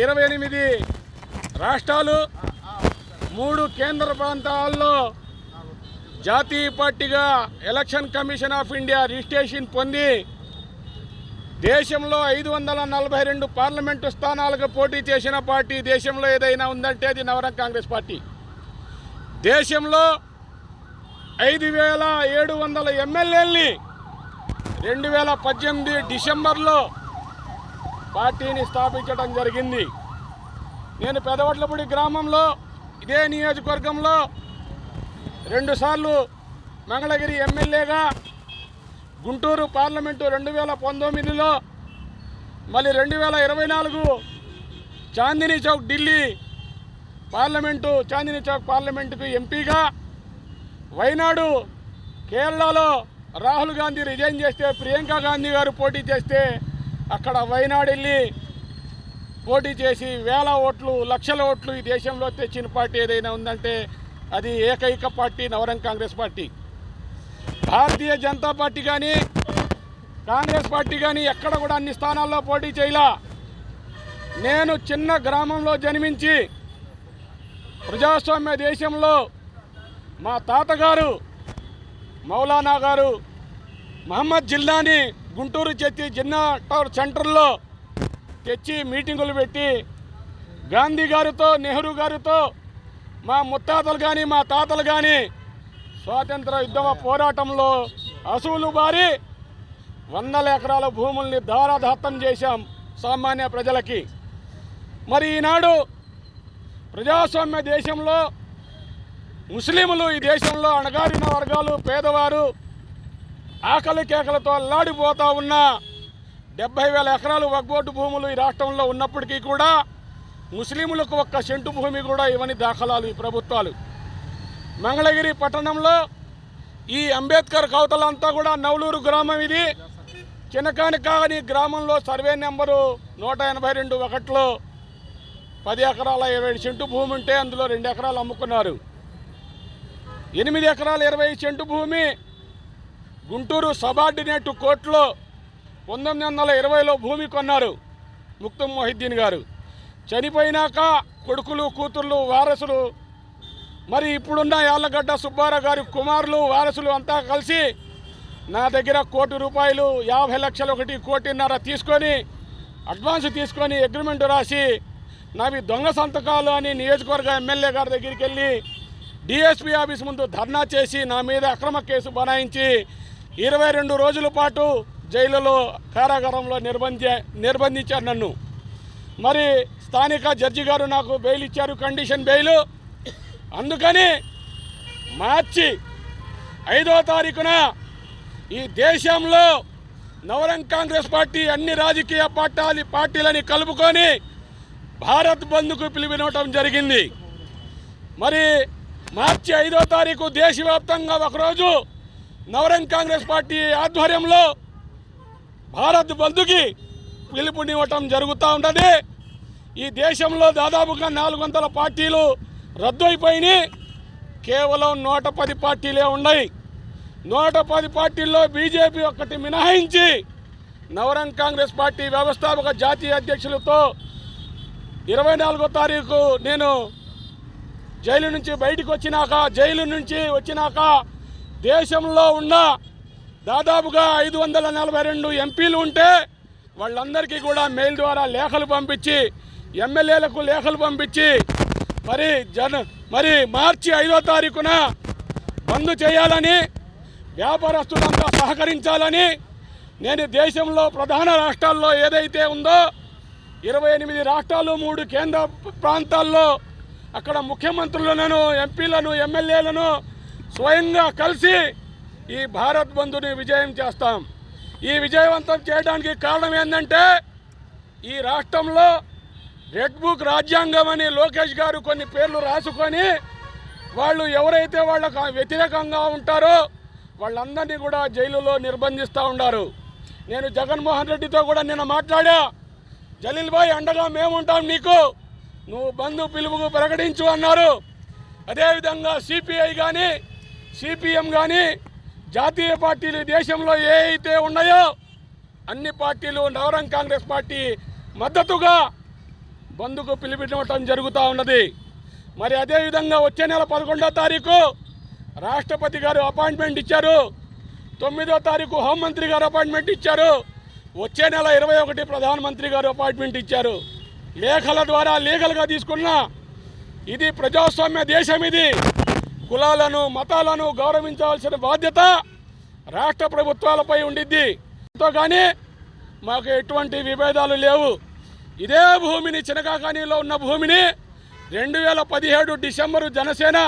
28 రాష్ట్రాలు 3 కేంద్ర ప్రాంతాల్లో జాతీయ పార్టీగా election commission of India registration పొంది దేశంలో 542 పార్లమెంటు స్థానాలకు పోటీ చేసిన పార్టీ దేశంలో ఏదైనా ఉందంటే అది నవరంగ్ కాంగ్రెస్ పార్టీ. దేశంలో 5700 ఎమ్మెల్యేలని 2018 డిసెంబర్లో పార్టీని స్థాపించడం జరిగింది. నేను పెదవట్లపూడి గ్రామంలో ఇదే నియోజకవర్గంలో 2 సార్లు మంగళగిరి ఎమ్మెల్యేగా, గుంటూరు పార్లమెంటు 2019లో, మళ్ళీ 2024 చాందినీ చౌక్ ఢిల్లీ పార్లమెంటు చాందినీ చౌక్ పార్లమెంటుకు ఎంపీగా, వైనాడు కేరళలో రాహుల్ గాంధీ రిజైన్ చేస్తే ప్రియాంక గాంధీ గారు పోటీ చేస్తే అక్కడ వైనాడు వెళ్ళి పోటీ చేసి వేల ఓట్లు లక్షల ఓట్లు ఈ దేశంలో తెచ్చిన పార్టీ ఏదైనా ఉందంటే అది ఏకైక party Navrang Congress party. Bharatiya Janata party కానీ కాంగ్రెస్ పార్టీ కానీ ఎక్కడ కూడా అన్ని స్థానాల్లో పోటీ చేయలా. నేను చిన్న గ్రామంలో జన్మించి ప్రజాస్వామ్య దేశంలో మా తాతగారు మౌలానా గారు మహమ్మద్ జిల్లాని గుంటూరు చెత్తి జిన్నా టవర్ సెంటర్లో తెచ్చి మీటింగులు పెట్టి గాంధీ గారితో నెహ్రూ గారితో మా ముత్తాతలు కానీ మా తాతలు కానీ స్వాతంత్ర యుద్ధ పోరాటంలో అసూలు బారి 100 ఎకరాల భూముల్ని దారాదత్తం చేశాం సామాన్య ప్రజలకి. మరి ఈనాడు ప్రజాస్వామ్య దేశంలో ముస్లింలు ఈ దేశంలో అణగారిన వర్గాలు పేదవారు ఆకలి కేకలతో అల్లాడిపోతూ ఉన్న 70,000 ఎకరాలు వక్బోర్డు భూములు ఈ రాష్ట్రంలో ఉన్నప్పటికీ కూడా ముస్లింలకు 1 సెంటు భూమి కూడా ఇవ్వని దాఖలాలు ఈ ప్రభుత్వాలు. మంగళగిరి పట్టణంలో ఈ అంబేద్కర్ కవతలంతా కూడా నవలూరు గ్రామం, ఇది చిన్నకాని గ్రామంలో సర్వే నెంబరు 182/1లో 10 ఎకరాల 27 సెంటు భూమి ఉంటే అందులో 2 ఎకరాలు అమ్ముకున్నారు. 8 ఎకరాల 20 సెంటు భూమి గుంటూరు సబార్డినేట్ కోర్టులో 1920లో భూమి కొన్నారు ముక్తం మొహిద్దీన్ గారు. చనిపోయినాక కొడుకులు కూతుర్లు వారసులు, మరి ఇప్పుడున్న యాళ్ళగడ్డ సుబ్బారావు గారి కుమారులు వారసులు అంతా కలిసి నా దగ్గర ₹1,00,00,000 50 లక్షలు 1,50,00,000 తీసుకొని అడ్వాన్స్ తీసుకొని అగ్రిమెంట్ రాసి నావి దొంగ సంతకాలు అని నియోజకవర్గ ఎమ్మెల్యే గారి దగ్గరికి వెళ్ళి డిఎస్పీ ఆఫీస్ ముందు ధర్నా చేసి నా మీద అక్రమ కేసు బనాయించి 22 రోజుల పాటు జైలులో కారాగారంలో నిర్బంధించారు నన్ను. మరి స్థానిక జడ్జి గారు నాకు బెయిల్ ఇచ్చారు, కండిషన్ బెయిల్. అందుకని మార్చి 5వ తారీఖున ఈ దేశంలో నవరంగ్ కాంగ్రెస్ పార్టీ అన్ని రాజకీయ పార్టీలని కలుపుకొని భారత్ బంద్కు పిలుపునివ్వటం జరిగింది. మరి మార్చి 5వ తారీఖు దేశవ్యాప్తంగా ఒకరోజు నవరంగ్ కాంగ్రెస్ పార్టీ ఆధ్వర్యంలో భారత్ బంద్కి పిలుపునివ్వటం జరుగుతూ ఉంటుంది. ఈ దేశంలో దాదాపుగా 400 పార్టీలు రద్దు అయిపోయినాయి. కేవలం 110 పార్టీలే ఉన్నాయి. 110 పార్టీల్లో బీజేపీ ఒక్కటి మినహాయించి నవరంగ్ కాంగ్రెస్ పార్టీ వ్యవస్థాపక జాతీయ అధ్యక్షులతో 24వ తారీఖు నేను జైలు నుంచి వచ్చినాక దేశంలో ఉన్న దాదాపుగా 542 ఎంపీలు ఉంటే వాళ్ళందరికీ కూడా మెయిల్ ద్వారా లేఖలు పంపించి ఎమ్మెల్యేలకు లేఖలు పంపించి మరి మార్చి 5వ తారీఖున బంద్ చేయాలని, వ్యాపారస్తులంతా సహకరించాలని నేను దేశంలో ప్రధాన రాష్ట్రాల్లో ఏదైతే ఉందో 28 రాష్ట్రాలు 3 కేంద్ర ప్రాంతాల్లో అక్కడ ముఖ్యమంత్రులను ఎంపీలను ఎమ్మెల్యేలను స్వయంగా కలిసి ఈ భారత్ బంద్ని విజయం చేస్తాం. ఈ విజయవంతం చేయడానికి కారణం ఏంటంటే ఈ రాష్ట్రంలో రెడ్ బుక్ రాజ్యాంగం అని లోకేష్ గారు కొన్ని పేర్లు రాసుకొని వాళ్ళు ఎవరైతే వాళ్ళకు వ్యతిరేకంగా ఉంటారో వాళ్ళందరినీ కూడా జైలులో నిర్బంధిస్తూ ఉన్నారు. నేను జగన్మోహన్ రెడ్డితో కూడా నిన్న మాట్లాడా. జలీల్ భాయ్ అండగా మేముంటాం, నీకు నువ్వు బంధు పిలుపుకు ప్రకటించు అన్నారు. అదేవిధంగా సిపిఐ కానీ సిపిఎం కానీ జాతీయ పార్టీలు దేశంలో ఏ అయితే ఉన్నాయో అన్ని పార్టీలు నవరంగ్ కాంగ్రెస్ పార్టీ మద్దతుగా బంద్కు పిలుపునివ్వటం జరుగుతూ ఉన్నది. మరి అదేవిధంగా వచ్చే నెల 11వ తారీఖు రాష్ట్రపతి గారు అపాయింట్మెంట్ ఇచ్చారు, 9వ తారీఖు హోంమంత్రి గారు అపాయింట్మెంట్ ఇచ్చారు, వచ్చే నెల 21 ప్రధానమంత్రి గారు అపాయింట్మెంట్ ఇచ్చారు. లేఖల ద్వారా లీగల్గా తీసుకున్న ఇది ప్రజాస్వామ్య దేశం. ఇది కులాలను మతాలను గౌరవించవలసిన బాధ్యత రాష్ట్ర ప్రభుత్వాలపై ఉండిద్ది. కానీ మాకు ఎటువంటి విభేదాలు లేవు. ఇదే భూమిని చినకాకానీలో ఉన్న భూమిని 2017 డిసెంబరు జనసేన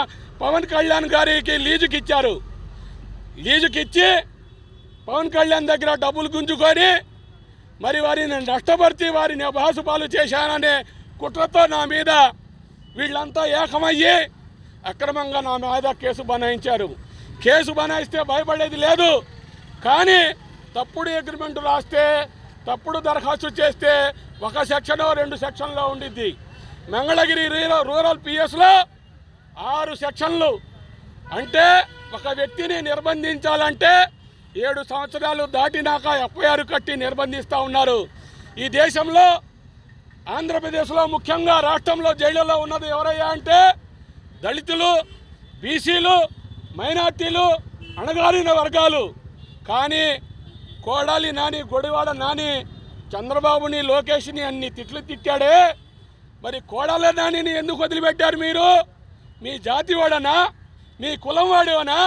పవన్ కళ్యాణ్ గారికి లీజుకి ఇచ్చారు. లీజుకి ఇచ్చి పవన్ కళ్యాణ్ దగ్గర డబ్బులు గుంజుకొని మరి వారిని నష్టపరిచి వారిని అభాసుపాలు చేశాననే కుట్రతో నా మీద వీళ్ళంతా ఏకమయ్యి అక్రమంగా నా మీద కేసు బనాయించారు. కేసు బనాయిస్తే భయపడేది లేదు, కానీ తప్పుడు అగ్రిమెంట్ రాస్తే తప్పుడు దరఖాస్తు చేస్తే ఒక సెక్షనో 2 సెక్షన్లో ఉండిద్ది. మంగళగిరి రూరల్ పిఎస్లో 6 సెక్షన్లు. అంటే ఒక వ్యక్తిని నిర్బంధించాలంటే 7 సంవత్సరాలు దాటినాక ఎఫ్ఐఆర్ కట్టి నిర్బంధిస్తూ ఉన్నారు. ఈ దేశంలో ఆంధ్రప్రదేశ్లో ముఖ్యంగా రాష్ట్రంలో జైళ్ళలో ఉన్నది ఎవరయ్యా అంటే దళితులు, బీసీలు, మైనార్టీలు, అణగారిన వర్గాలు. కానీ కోడాలి నాని, గొడివాడ నాని చంద్రబాబుని, లోకేష్ని అన్ని తిట్లు తిట్టాడే, మరి కోడాల నానిని ఎందుకు వదిలిపెట్టారు మీరు? మీ జాతి వాడనా, మీ కులం వాడేవనా?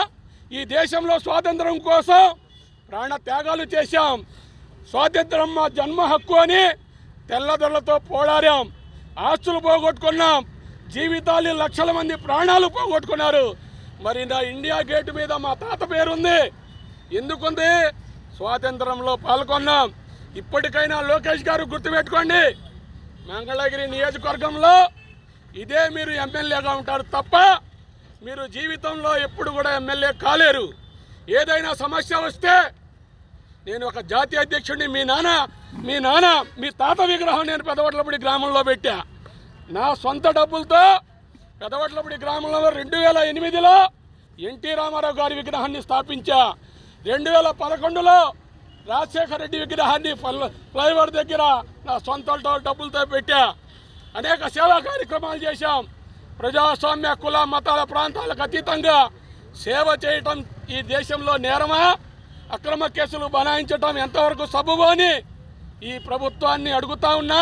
ఈ దేశంలో స్వాతంత్రం కోసం ప్రాణ త్యాగాలు చేశాం. స్వాతంత్రం మా జన్మ హక్కు అని తెల్లదొరలతో పోరాడాం, ఆస్తులు పోగొట్టుకున్నాం, జీవితాలు లక్షల మంది ప్రాణాలు పోగొట్టుకున్నారు. మరి నా ఇండియా గేటు మీద మా తాత పేరుంది. ఎందుకుంది? స్వాతంత్రంలో పాల్గొన్నాం. ఇప్పటికైనా లోకేష్ గారు గుర్తుపెట్టుకోండి, మంగళగిరి నియోజకవర్గంలో ఇదే మీరు ఎమ్మెల్యేగా ఉంటారు తప్ప మీరు జీవితంలో ఎప్పుడు కూడా ఎమ్మెల్యే కాలేరు. ఏదైనా సమస్య వస్తే నేను ఒక జాతీయ అధ్యక్షుడిని, మీ తాత విగ్రహం నేను పెదవట్లపూడి గ్రామంలో పెట్టా. నా సొంత డబ్బులతో పెదవట్లపూడి గ్రామంలో 2008లో ఎన్టీ రామారావు గారి విగ్రహాన్ని స్థాపించా. 2011లో రాజశేఖర రెడ్డి విగ్రహాన్ని ఫ్లైఓవర్ దగ్గర నా సొంత డబ్బులతో పెట్టా. అనేక సేవా కార్యక్రమాలు చేశాం. ప్రజాస్వామ్య కుల మతాల ప్రాంతాలకు అతీతంగా సేవ చేయటం ఈ దేశంలో నేరమా? అక్రమ కేసులు బనాయించటం ఎంతవరకు సబబు అని ఈ ప్రభుత్వాన్ని అడుగుతా ఉన్నా.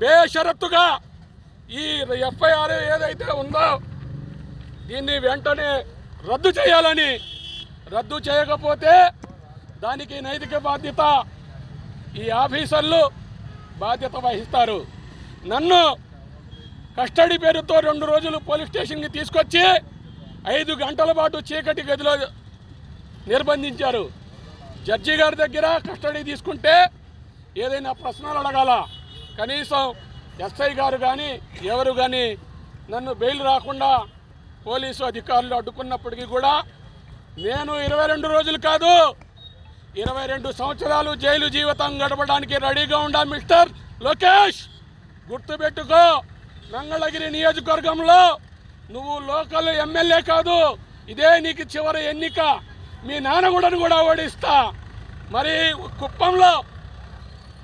బేషరత్తుగా ఈ ఎఫ్ఐఆర్ ఏదైతే ఉందో దీన్ని వెంటనే రద్దు చేయాలని, రద్దు చేయకపోతే దానికి నైతిక బాధ్యత ఈ ఆఫీసర్లు బాధ్యత వహిస్తారు. నన్ను కస్టడీ పేరుతో 2 రోజులు పోలీస్ స్టేషన్కి తీసుకొచ్చి 5 గంటల పాటు చీకటి గదిలో నిర్బంధించారు. జడ్జి గారి దగ్గర కస్టడీ తీసుకుంటే ఏదైనా ప్రశ్నలు అడగాల, కనీసం ఎస్ఐ గారు కానీ ఎవరు కానీ నన్ను బెయిల్ రాకుండా పోలీసు అధికారులు అడ్డుకున్నప్పటికీ కూడా నేను 22 రోజులు కాదు 22 సంవత్సరాలు జైలు జీవితం గడపడానికి రెడీగా ఉండా. మిస్టర్ లోకేష్, గుర్తుపెట్టుకో, మంగళగిరి నియోజకవర్గంలో నువ్వు లోకల్ ఎమ్మెల్యే కాదు, ఇదే నీకు చివరి ఎన్నిక. మీ నాన్నగూడను కూడా ఓడిస్తా. మరి కుప్పంలో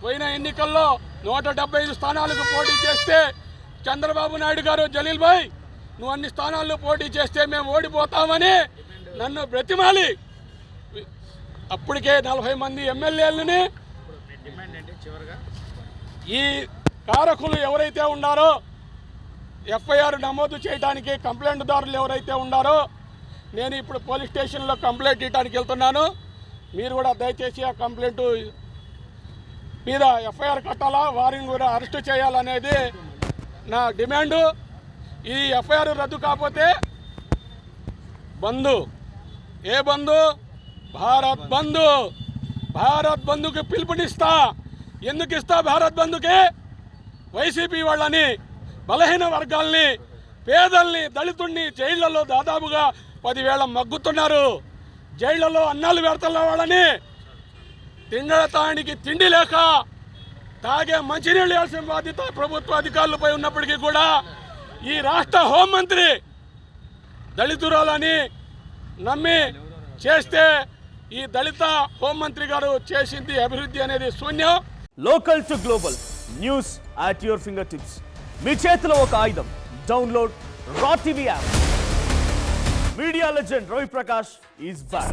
పోయిన ఎన్నికల్లో 175 స్థానాలకు పోటీ చేస్తే చంద్రబాబు నాయుడు గారు, జలీల్ భాయ్ నువ్వు అన్ని స్థానాల్లో పోటీ చేస్తే మేము ఓడిపోతామని నన్ను బ్రతిమాలి అప్పటికే 40 మంది ఎమ్మెల్యేలని ఈ కారకులు ఎవరైతే ఉన్నారో, ఎఫ్ఐఆర్ నమోదు చేయడానికి కంప్లైంట్దారులు ఎవరైతే ఉన్నారో, నేను ఇప్పుడు పోలీస్ స్టేషన్లో కంప్లైంట్ ఇవ్వడానికి వెళ్తున్నాను. మీరు కూడా దయచేసి ఆ కంప్లైంట్ మీద ఎఫ్ఐఆర్ కట్టాలా, వారిని కూడా అరెస్ట్ చేయాలనేది నా డిమాండు. ఈ ఎఫ్ఐఆర్ రద్దు కాకపోతే బంధు, ఏ బంధు? భారత్ బంధు. భారత్ బంధుకి పిలుపునిస్తా. ఎందుకు ఇస్తా భారత్ బంధుకి? వైసీపీ వాళ్ళని, బలహీన వర్గాల్ని, పేదల్ని, దళితుడిని జైళ్లలో దాదాపుగా 10,000 మగ్గుతున్నారు. జైళ్లలో అన్నాలు పెడుతున్న వాళ్ళని, తిండటానికి తిండి లేక తాగే మంచినీళ్ళు వేయాల్సిన బాధ్యత ప్రభుత్వ అధికారులపై ఉన్నప్పటికీ కూడా ఈ రాష్ట్ర హోంమంత్రి దళితురాలని నమ్మి చేస్తే ఈ దళిత హోంమంత్రి గారు చేసింది అభివృద్ధి అనేది శూన్యం. Local to global news at your fingertips. మీ చేతిలో ఒక ఆయుధం. డౌన్లోడ్ రా TV app. Media legend Ravi Prakash is back.